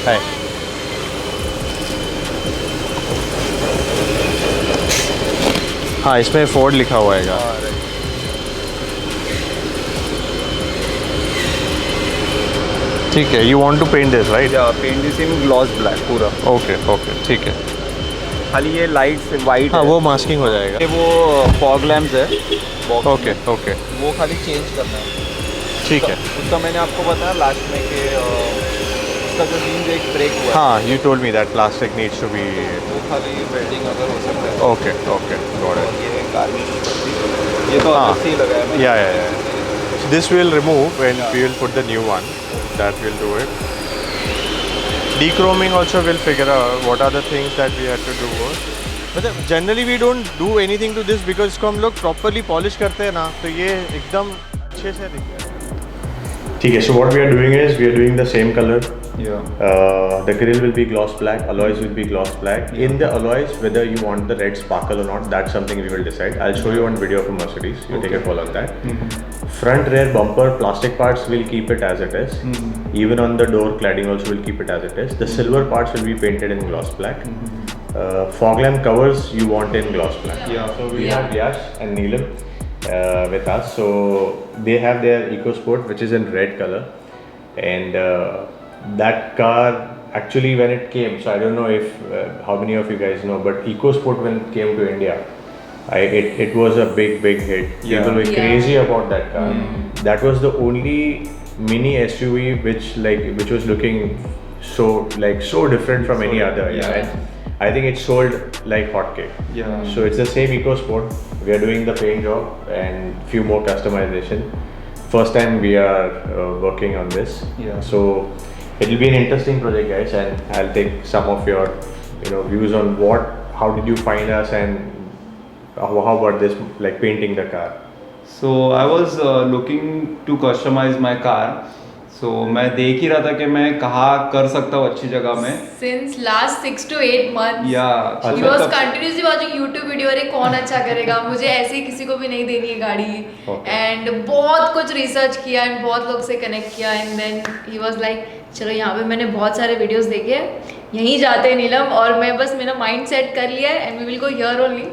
हाय। हाँ, इसमें फोर्ड लिखा हुआ है। ठीक है, you want to paint this right? या paint this in gloss black पूरा। ओके ओके, ठीक है। खाली ये लाइट्स वाइट हाँ, है। वो मास्किंग हो जाएगा। ये वो फॉग लैम्प्स है। ओके ओके, वो खाली चेंज करना है। ठीक है। उसका मैंने आपको बताया लास्ट में कि उसका जो जीन्स एक ब्रेक हुआ है। हाँ, you told me that plastic needs to be. वो खाली वेल्डिंग अगर हो सकता है। Okay okay, got it. ये गार्निश, ये तो हाँ, अच्छी लगा है। या this will remove when we will put the new one, that will do it. Dechroming also will figure out what are the things that we had to do. मतलब generally we don't do anything to this because इसको हम लोग properly polish करते हैं ना, तो ये एकदम अच्छे से दिखता है। ठीक है, so what we are doing is we are doing the same colour. The grill will be gloss black, alloys will be gloss black. In the alloys, whether you want the red sparkle or not, that's something we will decide. I'll show you one video of a Mercedes. You take a call on that. Front rear bumper plastic parts will keep it as it is. Even on the door cladding also will keep it as it is. The silver parts will be painted in gloss black. Fog lamp covers you want in gloss black. So we have Yash and Nilam with us. So they have their Ecosport, which is in red color, and that car actually when it came, so I don't know if how many of you guys know, but Ecosport when it came to India, it was a big hit. People were crazy about that car. That was the only mini SUV which was looking so different from any other. And I think it sold like hotcake. So it's the same Ecosport. We are doing the paint job and few more customization. First time we are working on this. So it will be an interesting project, guys, and I'll take some of your views on how did you find us, and how about this, like painting the car. So I was looking to customize my car. So मैं देख ही रहा था कि मैं कहाँ कर सकता हूँ अच्छी जगह में. Since last 6 to 8 months. Yeah. He was continuously watching YouTube video. अरे कौन अच्छा करेगा, मुझे ऐसे किसी को भी नहीं देनी है गाड़ी. And बहुत कुछ रिसर्च किया and बहुत लोग से कनेक्ट किया, and then he was like चलो यहाँ पे मैंने बहुत सारे वीडियोस देखे, यहीं जाते हैं नीलम, और मैं बस मेरा माइंड सेट कर लिया है and we will go here only.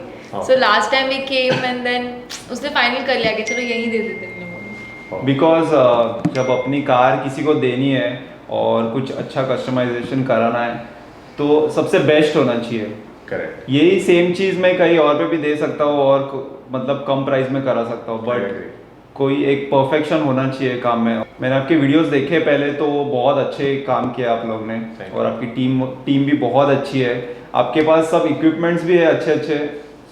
So last time we came and then उसने फाइनल कर लिया कि चलो यहीं दे देते हैं. बिकॉज जब अपनी कार किसी को देनी है और कुछ अच्छा कस्टमाइजेशन कराना है तो सबसे बेस्ट होना चाहिए. करेक्ट. यही सेम चीज़ मैं कहीं और पे भी दे सकता हूँ और मतलब कम प्राइस में करा सकता हूँ, बट कोई एक परफेक्शन होना चाहिए काम में. मैंने आपके वीडियोस देखे पहले, तो बहुत अच्छे काम किया आप लोग ने, और आपकी टीम भी बहुत अच्छी है. आपके पास सब इक्विपमेंट्स भी है अच्छे.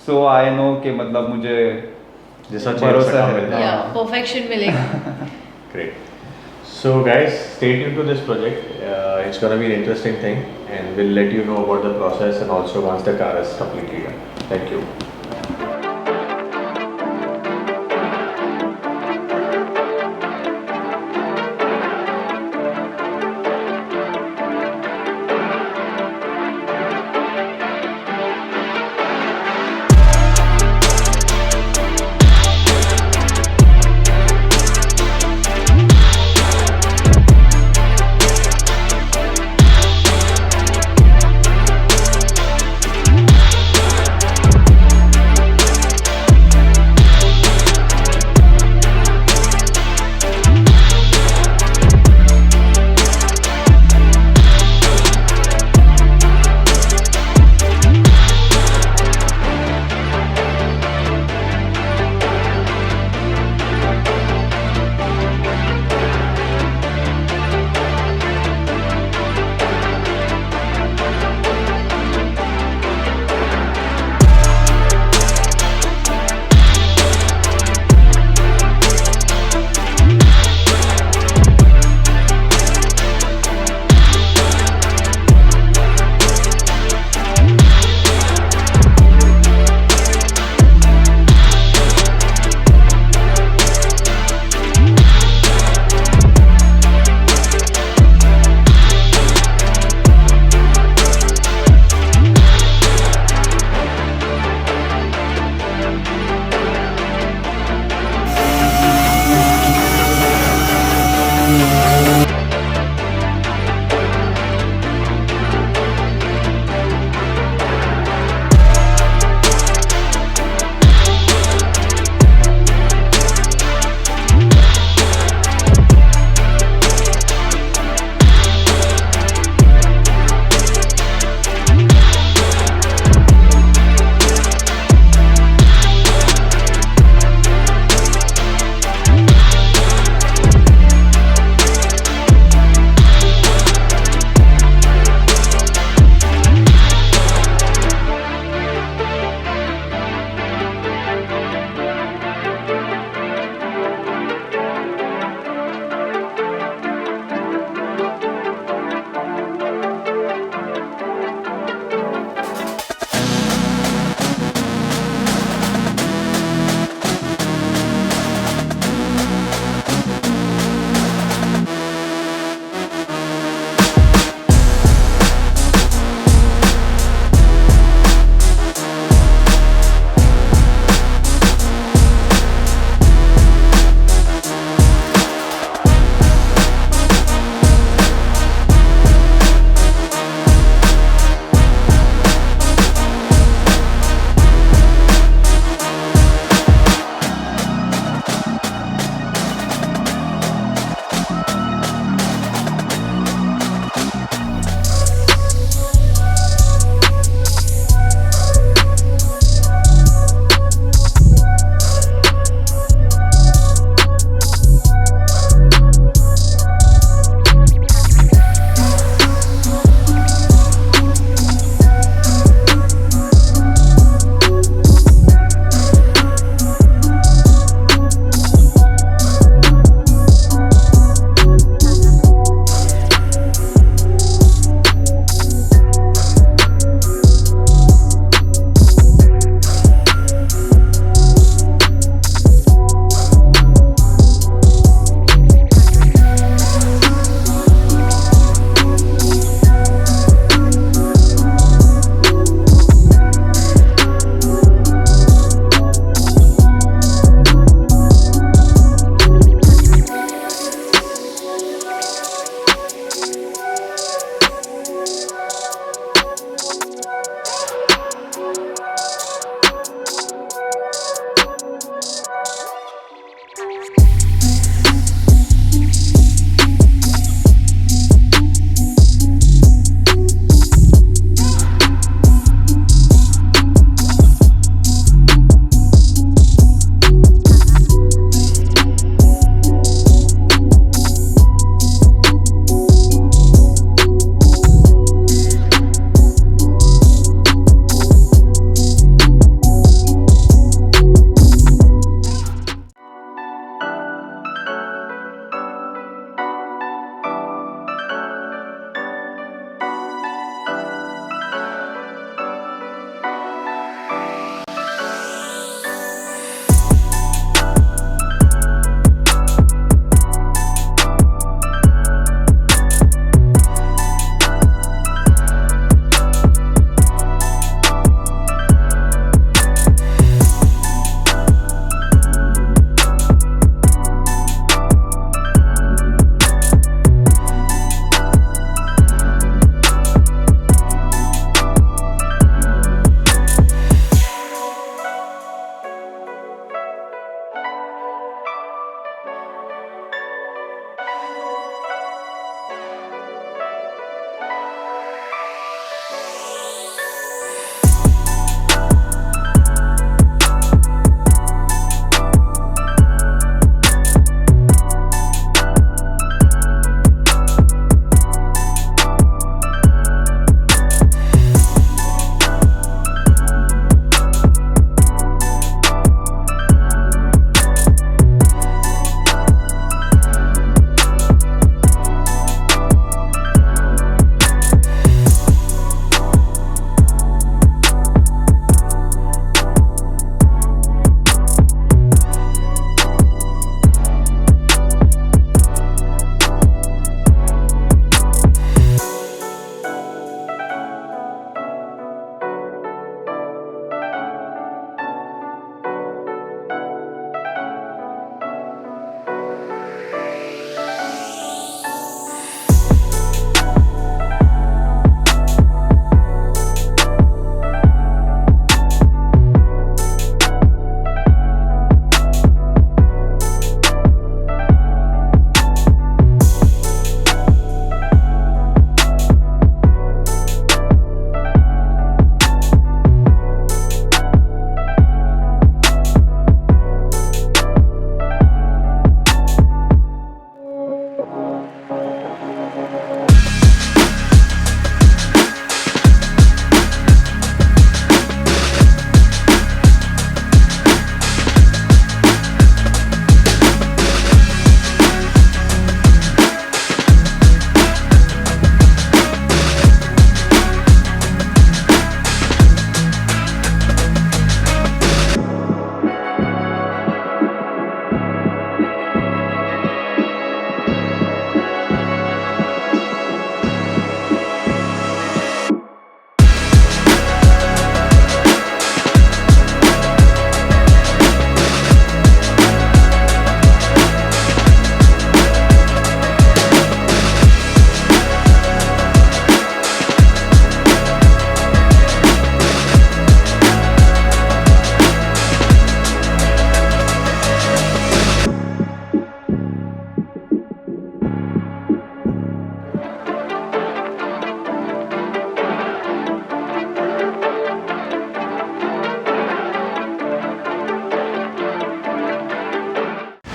सो आई नो कि मतलब मुझे जैसा भरोसा है. परफेक्शन मिलेगा. Great. So guys, stay tuned to this project. It's gonna be an interesting thing, and we'll let you know about the process and also once the car is completely done. Thank you.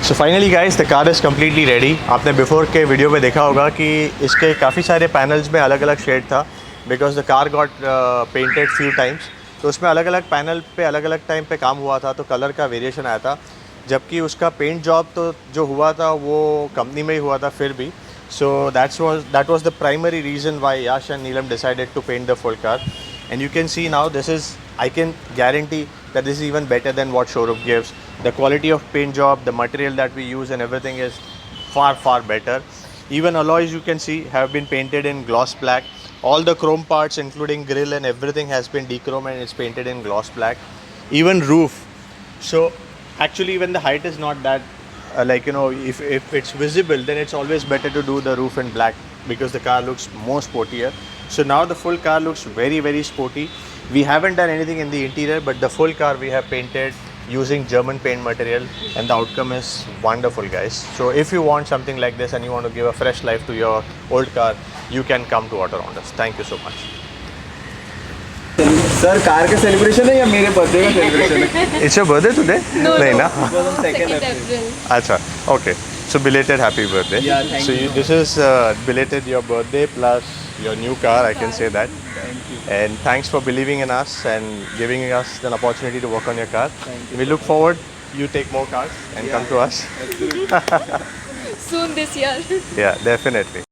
So finally guys the car is completely ready. आपने before के video में देखा होगा कि इसके काफ़ी सारे panels में अलग अलग शेड था, because the car got painted few times. तो उसमें अलग अलग पैनल पे अलग अलग टाइम पे काम हुआ था, तो कलर का वेरिएशन आया था। जबकि उसका पेंट जॉब तो जो हुआ था वो कंपनी में ही हुआ था फिर भी। So that was the primary reason why Yash and Neelam decided to paint the full car. And you can see now this is, I can guarantee that this is even better than what showroom gives. The quality of paint job, the material that we use and everything is far better. Even alloys you can see have been painted in gloss black. All the chrome parts including grille and everything has been dechrome and it's painted in gloss black. Even roof. So actually even the height is not that like, you know, if it's visible then it's always better to do the roof in black because the car looks more sportier. So now the full car looks very sporty. We haven't done anything in the interior, but the full car we have painted using German paint material and the outcome is wonderful, guys. So if you want something like this and you want to give a fresh life to your old car, you can come to Autorounders. Thank you so much. Sir car का celebration है या मेरे birthday का celebration है? It's your birthday today? नहीं ना? Second April. अच्छा, okay. So belated happy birthday. Yeah, thank you. This is belated your birthday plus your new car, I can say that. Thank you. And thanks for believing in us and giving us an opportunity to work on your car. Thank you. We look forward you take more cars and come to us. Soon this year. Yeah, definitely.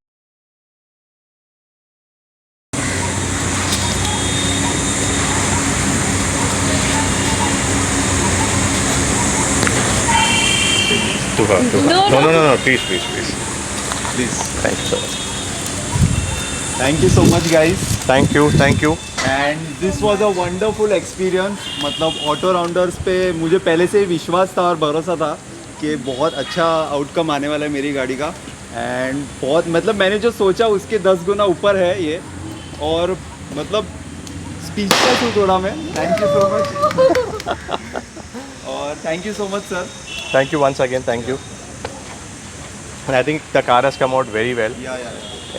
To her. No, please. Please. Thank you so much. Thank you so much, guys. Thank you. And this was a wonderful experience. मतलब auto rounders पे मुझे पहले से ही विश्वास था और भरोसा था कि बहुत अच्छा आउटकम आने वाला है मेरी गाड़ी का। एंड बहुत मतलब मैंने जो सोचा उसके 10 गुना ऊपर है ये। और मतलब स्पीचलेस हूँ थोड़ा मैं। Thank you so much. और thank you so much sir. Thank you once again. Thank you. And I think the car has come out very well. Yeah.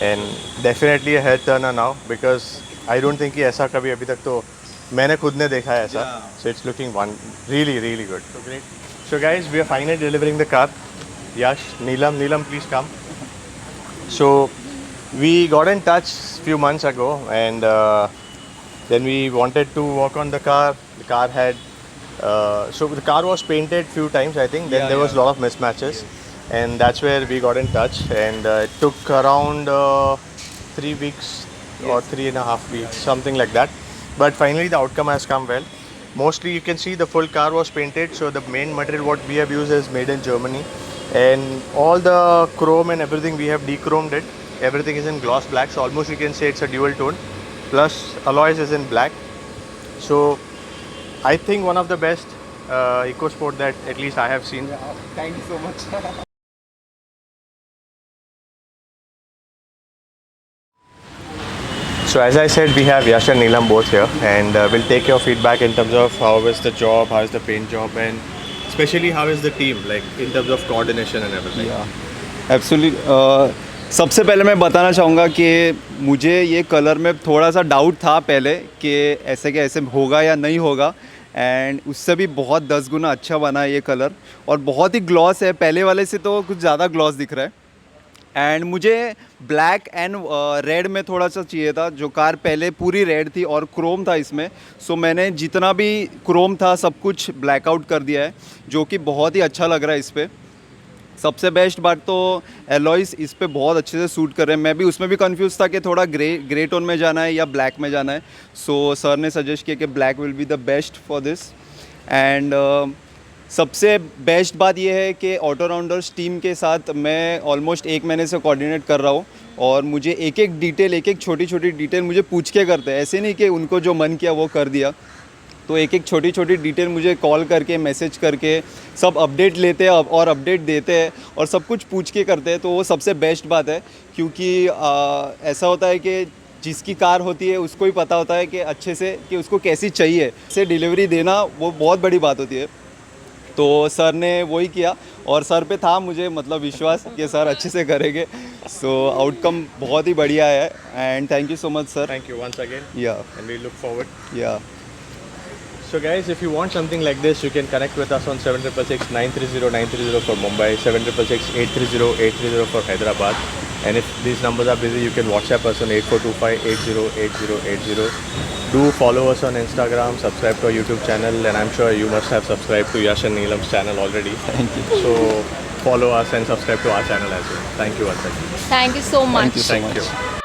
And definitely a head turner now because I don't think कि ऐसा कभी अभी तक तो मैंने खुद ने देखा है ऐसा. Yeah. So it's looking really good. So great. So guys, we are finally delivering the car. Yash, Nilam, please come. So we got in touch few months ago and then we wanted to work on the car. The car had so the car was painted few times I think. Then there was a lot of mismatches. And that's where we got in touch and it took around 3 weeks or 3.5 weeks, something like that. But finally the outcome has come well. Mostly you can see the full car was painted, so the main material what we have used is made in Germany. And all the chrome and everything we have de-chromed it. Everything is in gloss black, so almost you can say it's a dual tone. Plus alloys is in black. So I think one of the best Ecosport that at least I have seen. Yeah, thank you so much. So as I said, we have Yash and Nilam both here, and we'll take your feedback in terms of how is the job, how is the paint job, and especially how is the team, like in terms of coordination and everything. Absolutely सबसे पहले मैं बताना चाहूँगा कि मुझे ये colour में थोड़ा सा डाउट था पहले कि ऐसे के ऐसे होगा या नहीं होगा। एंड उससे भी बहुत 10 गुना अच्छा बना है ये कलर और बहुत ही ग्लॉस है, पहले वाले से तो कुछ ज़्यादा ग्लॉस दिख रहा है। एंड मुझे ब्लैक एंड रेड में थोड़ा सा चाहिए था, जो कार पहले पूरी रेड थी और क्रोम था इसमें। सो मैंने जितना भी क्रोम था सब कुछ ब्लैकआउट कर दिया है, जो कि बहुत ही अच्छा लग रहा है इस पर। सबसे बेस्ट बात तो एलॉयस इस पे बहुत अच्छे से सूट कर रहे हैं। मैं भी उसमें भी कंफ्यूज था कि थोड़ा ग्रे टोन में जाना है या ब्लैक में जाना है। सो सर ने सजेस्ट किया कि black will be the best for this. And सबसे बेस्ट बात यह है कि ऑटो राउंडर्स टीम के साथ मैं ऑलमोस्ट 1 महीने से कोऑर्डिनेट कर रहा हूँ और मुझे एक एक छोटी छोटी डिटेल मुझे पूछ के करते हैं। ऐसे नहीं कि उनको जो मन किया वो कर दिया, तो एक छोटी छोटी डिटेल मुझे कॉल करके मैसेज करके सब अपडेट लेते हैं और अपडेट देते हैं और सब कुछ पूछ के करते हैं। तो वो सबसे बेस्ट बात है, क्योंकि ऐसा होता है कि जिसकी कार होती है उसको ही पता होता है कि अच्छे से कि उसको कैसी चाहिए, से डिलीवरी देना वो बहुत बड़ी बात होती है। तो सर ने वही किया और सर पे था मुझे मतलब विश्वास कि सर अच्छे से करेंगे। सो आउटकम बहुत ही बढ़िया है and thank you so much sir. Thank you once again. Yeah. And we look forward. Yeah. So guys, if you want something like this, you can connect with us on 7666 930 930 for Mumbai, 7666 830 830 for Hyderabad. And if these numbers are busy, you can WhatsApp us on 8425 808080. Do follow us on Instagram, subscribe to our YouTube channel, and I'm sure you must have subscribed to Yash and Nilam's channel already. Thank you. So follow us and subscribe to our channel as well. Thank you once again. Thank you so much. Thank you so Thank much. you.